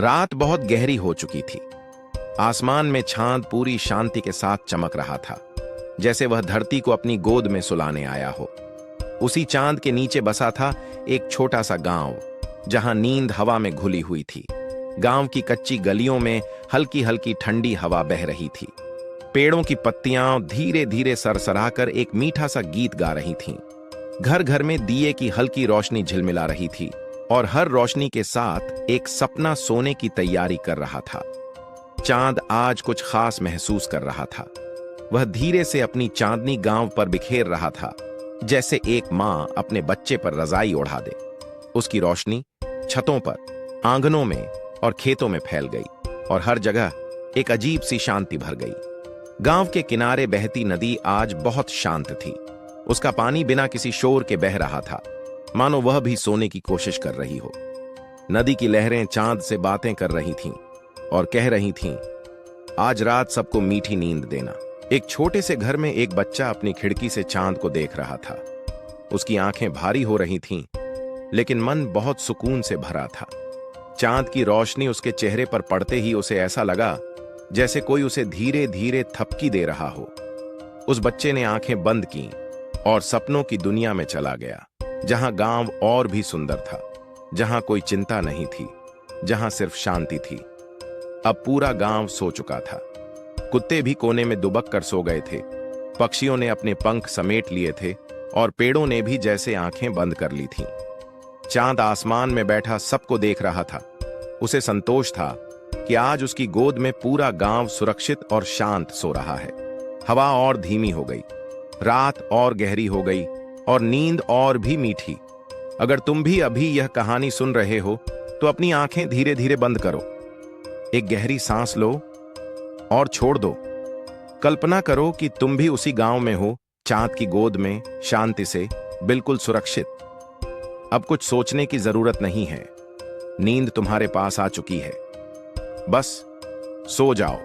रात बहुत गहरी हो चुकी थी। आसमान में चांद पूरी शांति के साथ चमक रहा था, जैसे वह धरती को अपनी गोद में सुलाने आया हो। उसी चांद के नीचे बसा था एक छोटा सा गांव, जहां नींद हवा में घुली हुई थी। गांव की कच्ची गलियों में हल्की हल्की ठंडी हवा बह रही थी। पेड़ों की पत्तियां धीरे धीरे सरसराकर एक मीठा सा गीत गा रही थीं। घर घर में दिए की हल्की रोशनी झिलमिला रही थी और हर रोशनी के साथ एक सपना सोने की तैयारी कर रहा था। चांद आज कुछ खास महसूस कर रहा था। वह धीरे से अपनी चांदनी गांव पर बिखेर रहा था, जैसे एक मां अपने बच्चे पर रजाई ओढ़ा दे। उसकी रोशनी छतों पर, आंगनों में और खेतों में फैल गई और हर जगह एक अजीब सी शांति भर गई। गांव के किनारे बहती नदी आज बहुत शांत थी। उसका पानी बिना किसी शोर के बह रहा था, मानो वह भी सोने की कोशिश कर रही हो। नदी की लहरें चांद से बातें कर रही थीं और कह रही थीं, आज रात सबको मीठी नींद देना। एक छोटे से घर में एक बच्चा अपनी खिड़की से चांद को देख रहा था। उसकी आंखें भारी हो रही थीं, लेकिन मन बहुत सुकून से भरा था। चांद की रोशनी उसके चेहरे पर पड़ते ही उसे ऐसा लगा जैसे कोई उसे धीरे धीरे थपकी दे रहा हो। उस बच्चे ने आंखें बंद कीं और सपनों की दुनिया में चला गया, जहां गांव और भी सुंदर था, जहां कोई चिंता नहीं थी, जहां सिर्फ शांति थी। अब पूरा गांव सो चुका था। कुत्ते भी कोने में दुबक कर सो गए थे। पक्षियों ने अपने पंख समेट लिए थे और पेड़ों ने भी जैसे आंखें बंद कर ली थीं। चांद आसमान में बैठा सबको देख रहा था। उसे संतोष था कि आज उसकी गोद में पूरा गांव सुरक्षित और शांत सो रहा है। हवा और धीमी हो गई, रात और गहरी हो गई और नींद और भी मीठी। अगर तुम भी अभी यह कहानी सुन रहे हो तो अपनी आंखें धीरे धीरे बंद करो, एक गहरी सांस लो और छोड़ दो। कल्पना करो कि तुम भी उसी गांव में हो, चांद की गोद में, शांति से, बिल्कुल सुरक्षित। अब कुछ सोचने की जरूरत नहीं है। नींद तुम्हारे पास आ चुकी है। बस सो जाओ।